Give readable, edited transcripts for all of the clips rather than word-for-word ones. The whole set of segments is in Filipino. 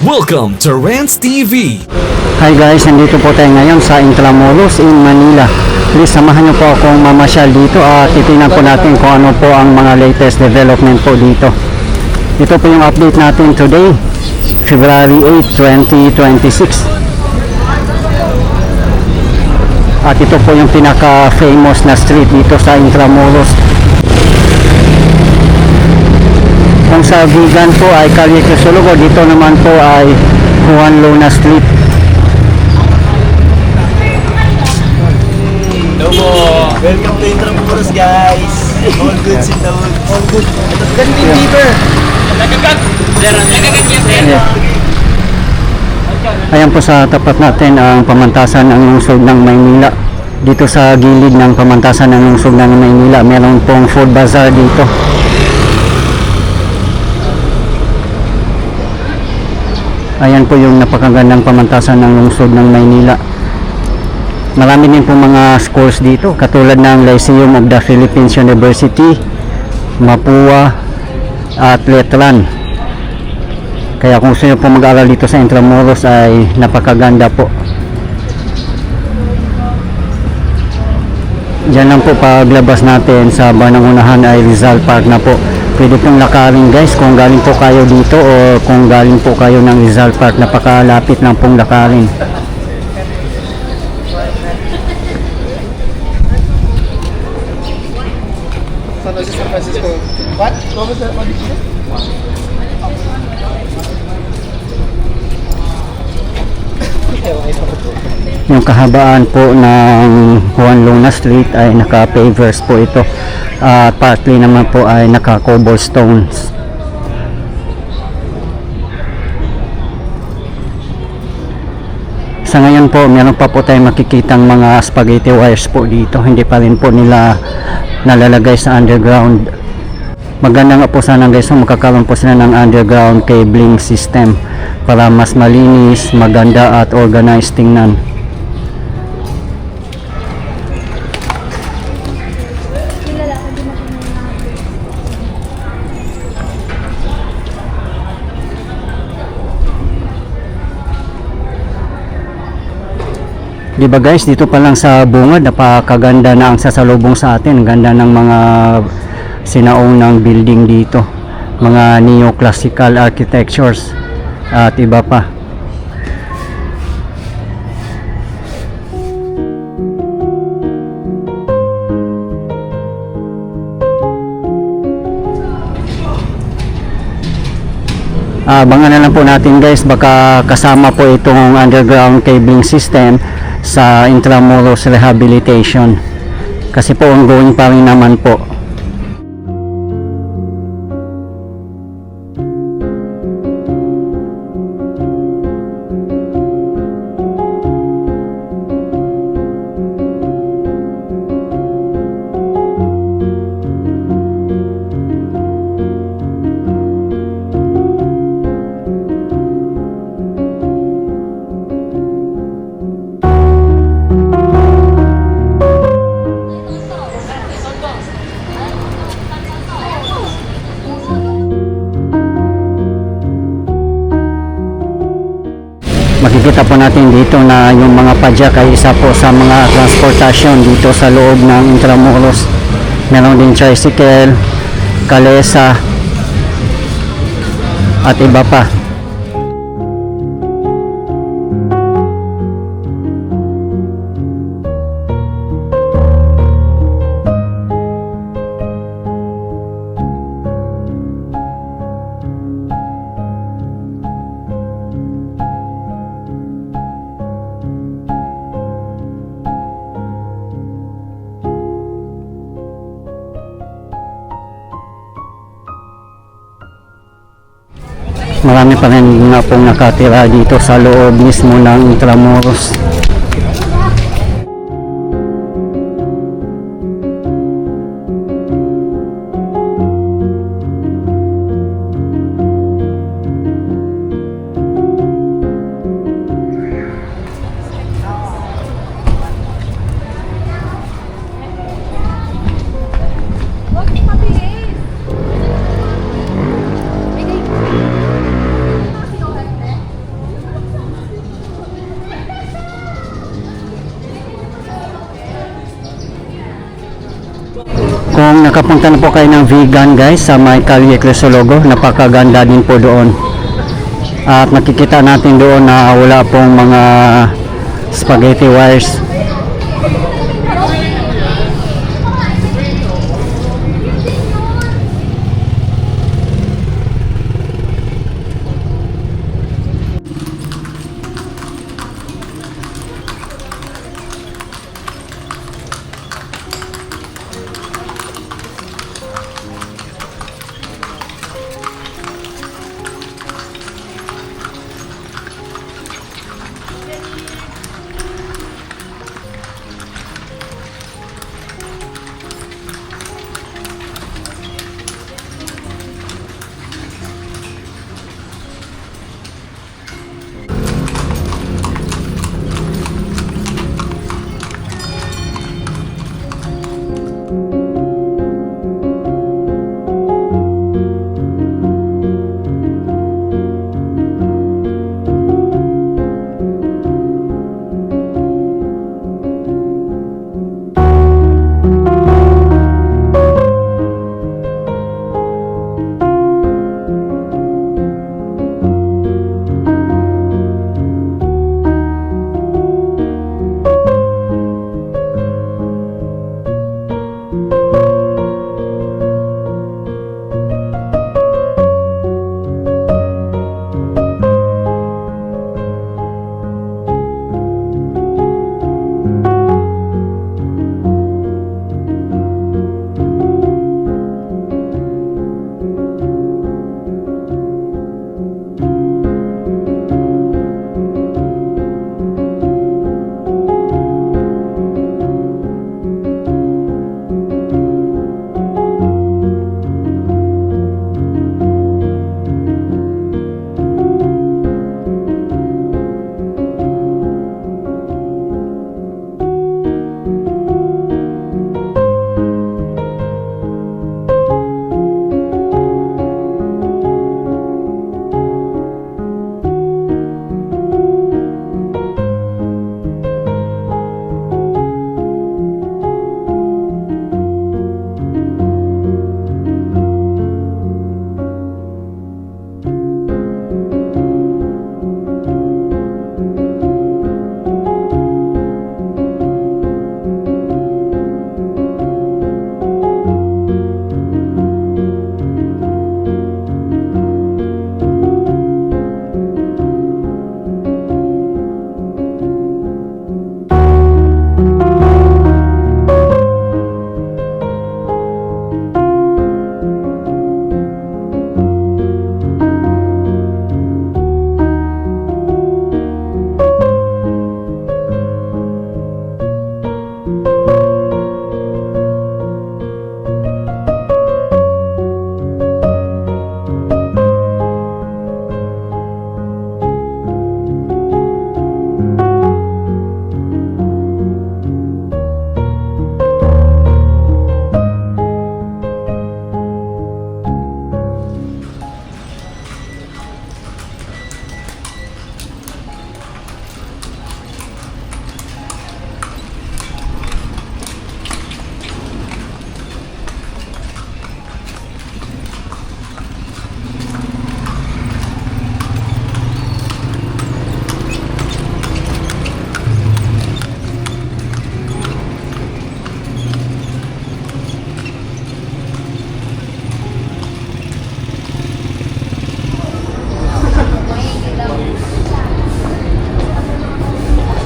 Welcome to Rants TV. Hi guys, nandito po tayo ngayon sa Intramuros in Manila. Please samahan niyo po akong mamasyal dito at titingnan po natin kung ano po ang mga latest development po dito. Ito po yung update natin today, February 8, 2026. At ito po yung pinaka-famous na street dito sa Intramuros. Kung sa Vigan po ay Calle Crisologo, dito naman po ay Juan Luna Street. Hello po! Welcome to Intramuros guys! All good in the wood. All good. Ganting keeper! Ayan po sa tapat natin ang pamantasan ng lungsod ng Maynila. Dito sa gilid ng pamantasan ng lungsod ng Maynila, meron pong food bazaar dito. Ayan po yung napakagandang pamantasan ng lungsod ng Maynila. Marami din po mga schools dito, katulad ng Lyceum of the Philippines University, Mapua at Letran. Kaya kung gusto nyo po mag-aaral dito sa Intramuros ay napakaganda po. Diyan lang po paglabas natin sa Banangunahan ay Rizal Park na po. Pwede pong lakarin guys kung galing po kayo dito o kung galing po kayo ng Rizal Park, napakalapit lang pong lakarin. San Francisco. What? What was that? What did you say? Yung kahabaan po ng Juan Luna Street ay naka-pavers po ito. At partly naman po ay naka-cobblestones. Sa ngayon po, meron pa po tayong makikitang mga spaghetti wires po dito. Hindi pa rin po nila nalalagay sa underground. Maganda nga po sana guys, magkakaroon po sila ng underground cabling system para mas malinis, maganda at organized tingnan. Diba guys, dito pa lang sa bungad, napakaganda na ang sasalubong sa atin. Ganda ng mga sinaunang building dito, mga neoclassical architectures at iba pa. Abangan na lang po natin guys, baka kasama po itong underground cabling system sa Intramuros Rehabilitation kasi po ongoing pa rin naman po. Makikita po natin dito na yung mga padyak ay isa po sa mga transportasyon dito sa loob ng Intramuros. Meron din tricycle, kalesa at iba pa. Marami pa rin nga pong nakatira dito sa loob mismo ng Intramuros. Kung nakapunta na po kayo ng vegan guys sa may Calle Crisologo, napakaganda din po doon. At makikita natin doon na wala pong mga spaghetti wires.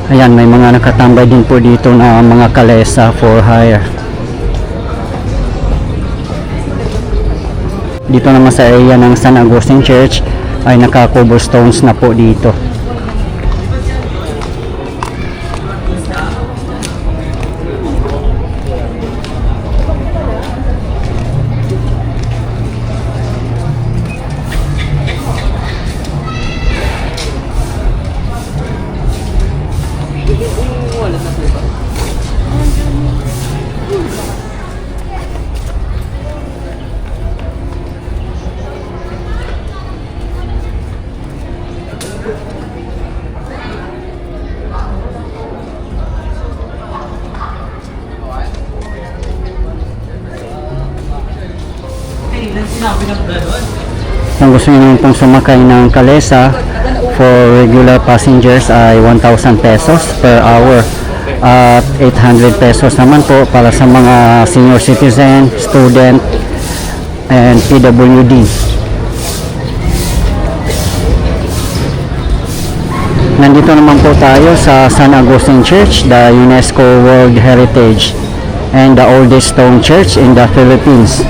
Ayan, may mga nakatambay din po dito na mga kalesa for hire. Dito naman sa area ng San Agustin Church ay naka-cobblestones na po dito. kung gusto niyo pong sumakay ng Kalesa, for regular passengers ay 1,000 pesos per hour. At 800 pesos naman po para sa mga senior citizen, student, and PWD. Nandito naman po tayo sa San Agustin Church, the UNESCO World Heritage and the oldest stone church in the Philippines.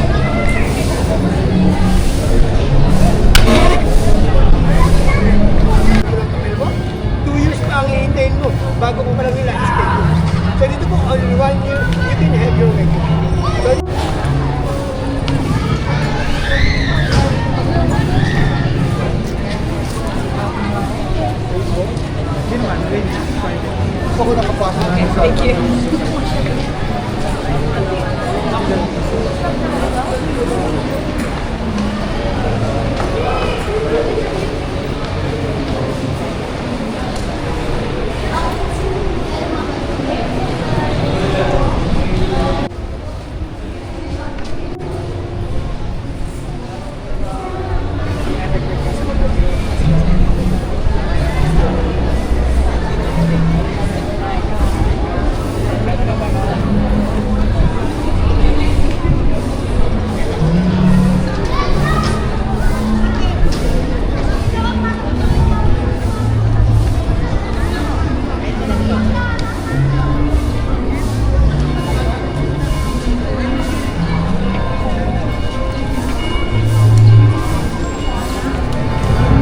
Bago mo palang nila i-stay mo. So dito po, only 1 year, you can have your regular. Ako nakapasok. Okay, thank you.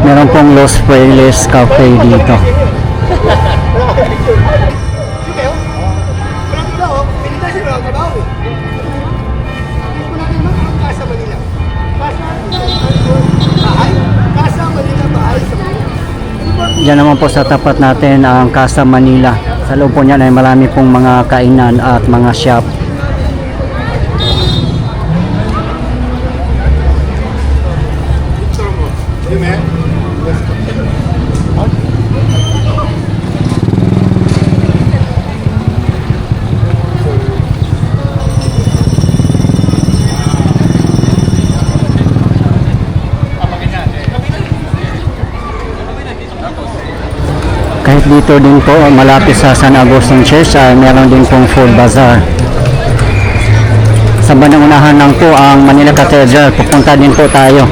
Meron pong Los Frailes Cafe dito. Sige, oh. Walang iba, oh. Pinita siya, walang trabaho, eh. Hindi ko natin ang Casa Manila. Casa Manila, bahay sa Manila. Diyan naman po sa tapat natin ang Casa Manila. Sa loob po niyan ay marami pong mga kainan at mga shop. Kahit dito din po, malapit sa San Agustin Church, ay meron din pong food bazaar. Sa bandang unahan lang po ang Manila Cathedral. Pupunta din po tayo.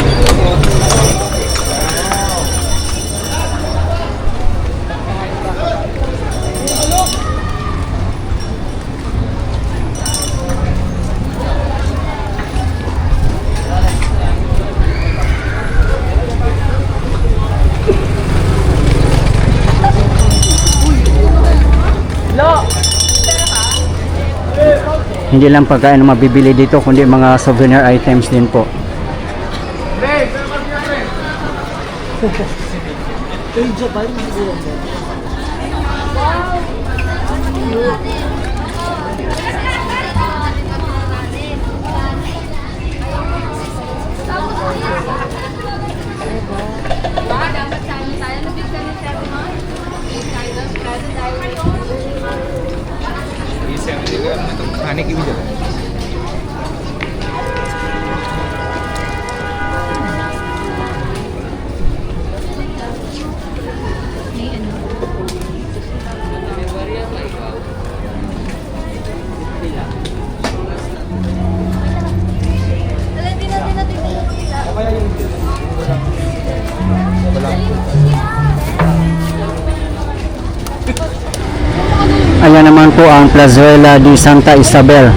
Hindi lang pagkain ang mabibili dito, kundi mga souvenir items din po. खाने की भी जगह Ayan naman po ang Plazuela de Santa Isabel.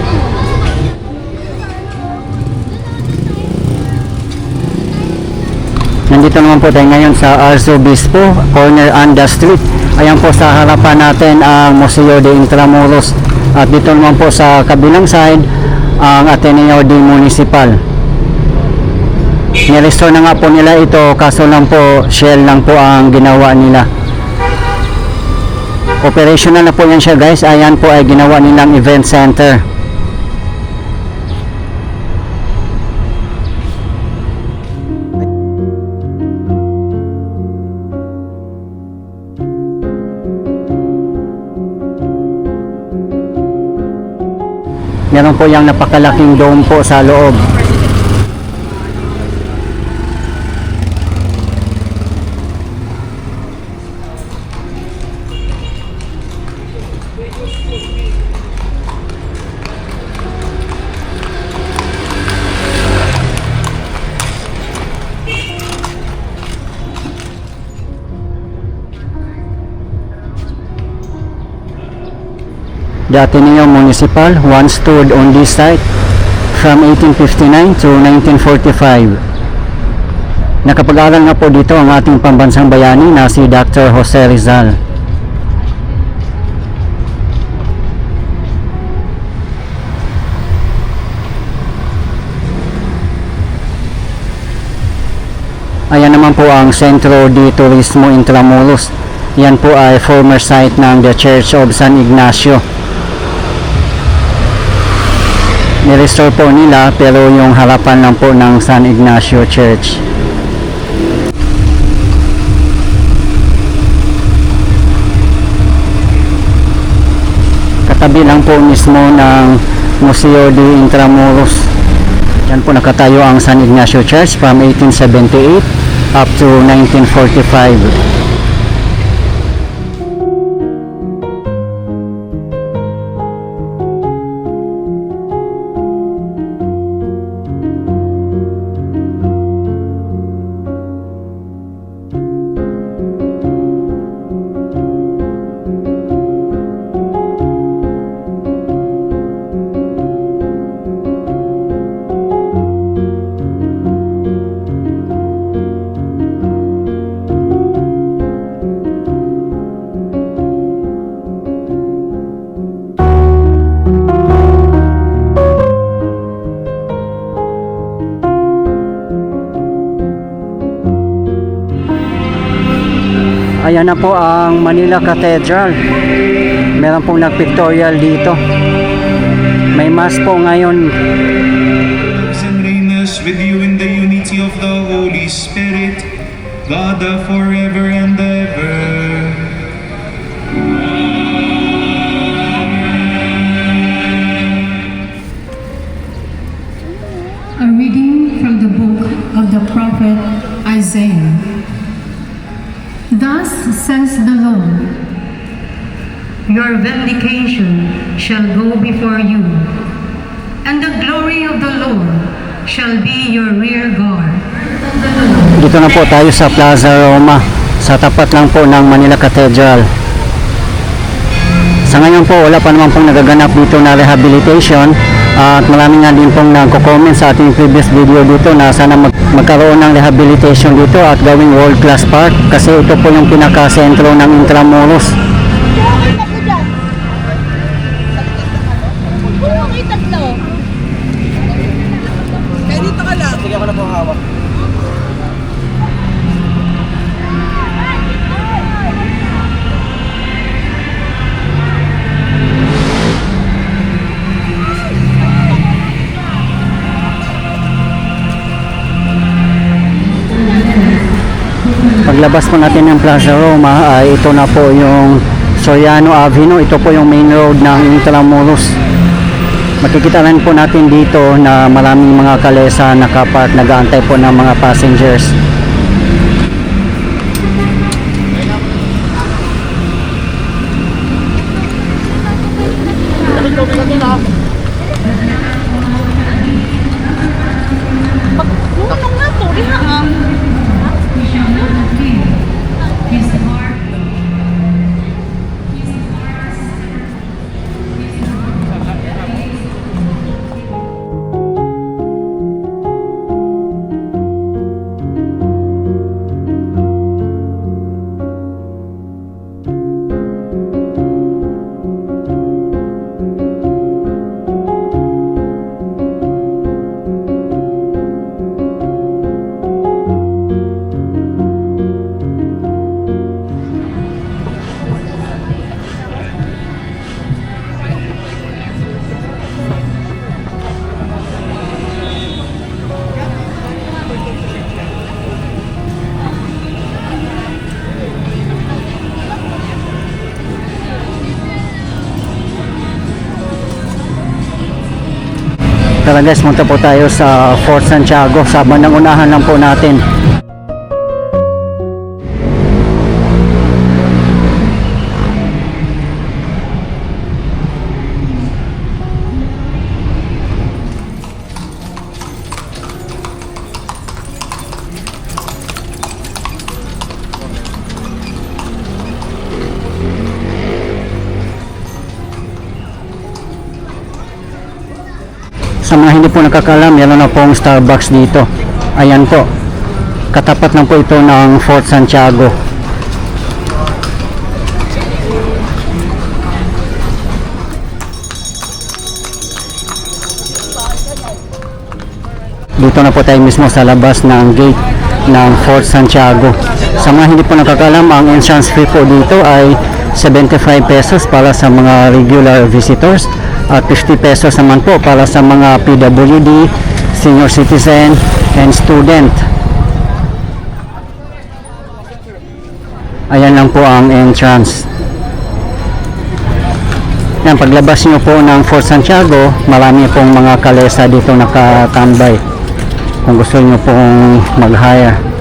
Nandito naman po tayo ngayon sa Arzobispo, corner Anda Street. Ayan po sa harapan natin ang Museo de Intramuros. At dito naman po sa kabilang side, ang Ateneo de Municipal. Nirestore na nga po nila ito, kaso lang po, shell lang po ang ginawa nila. Operational na po yan siya guys. Ayan po ay ginawa nilang event center. Meron po yung napakalaking dome po sa loob. The Ateneo Municipal once stood on this site from 1859 to 1945. Nakapag-aral nga po dito ang ating pambansang bayani na si Dr. Jose Rizal. Ayan naman po ang Centro de Turismo Intramuros. Yan po ay former site ng The Church of San Ignacio. Nirestore po nila pero yung harapan lang po ng San Ignacio Church. Katabi lang po mismo ng Museo de Intramuros. Yan po nakatayo ang San Ignacio Church from 1878 up to 1945. Ayan na po ang Manila Cathedral. Meron pong nag-pictorial dito. May mass po ngayon. And reign us with you in the unity of the Holy Spirit, God forever and ever. A reading from the book of the prophet Isaiah. Thus says the Lord, your vindication shall go before you, and the glory of the Lord shall be your rear guard. Dito na po tayo sa Plaza Roma, sa tapat lang po ng Manila Cathedral. Sa ngayon po wala pa naman pong nagaganap dito na rehabilitation, at marami nga din pong nagko-comment sa ating previous video dito na sana magkaroon ng rehabilitation dito at gawing world class park, kasi ito po yung pinaka-sentro ng Intramuros. Sige ako na po hawak. Paglabas po natin ng Plaza Roma ay ito na po yung Soriano Avenue. Ito po yung main road ng Intramuros. Makikita rin po natin dito na maraming mga kalesa nakapark, nag-aantay po ng mga passengers. Tara guys, punta po tayo sa Fort Santiago. Sa bandang unahan lang po natin. Sa mga hindi po nakakaalam, meron na pong Starbucks dito. Ayan po. Katapat lang po ito ng Fort Santiago. Dito na po tayo mismo sa labas ng gate ng Fort Santiago. Sa mga hindi po nakakalam, ang entrance fee po dito ay 75 pesos para sa mga regular visitors at 50 pesos naman po para sa mga PWD, senior citizen, and student. Ayan lang po ang entrance. Yan, paglabas nyo po ng Fort Santiago, marami pong mga kalesa dito nakatambay kung gusto nyo pong mag-hire.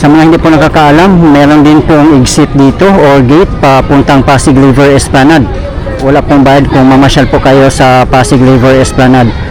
Sa mga hindi po nakakaalam, meron din pong exit dito or gate papuntang Pasig River Esplanade. Wala pong bayad kung mamasyal po kayo sa Pasig River Esplanade.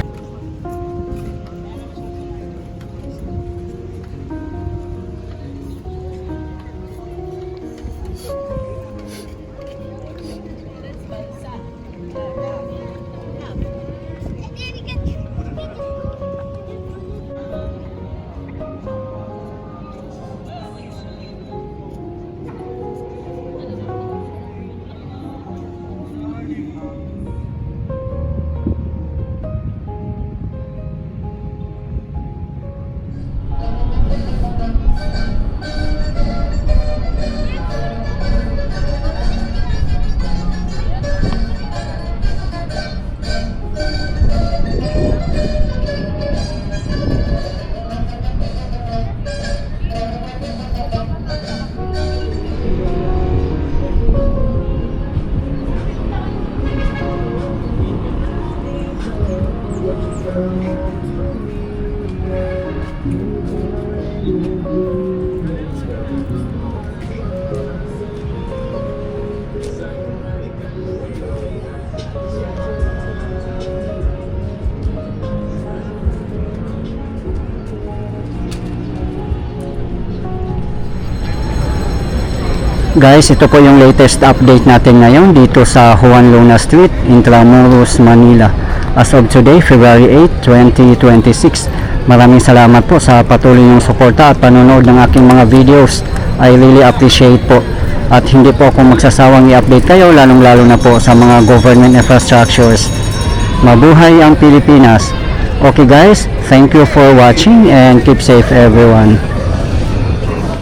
Guys, ito po yung latest update natin ngayon dito sa Juan Luna Street, Intramuros, Manila. As of today, February 8, 2026. Maraming salamat po sa patuloy niyong suporta at panonood ng aking mga videos. I really appreciate po. At hindi po ako magsasawang i-update kayo, lalong-lalo na po sa mga government infrastructures. Mabuhay ang Pilipinas! Okay guys, thank you for watching and keep safe everyone.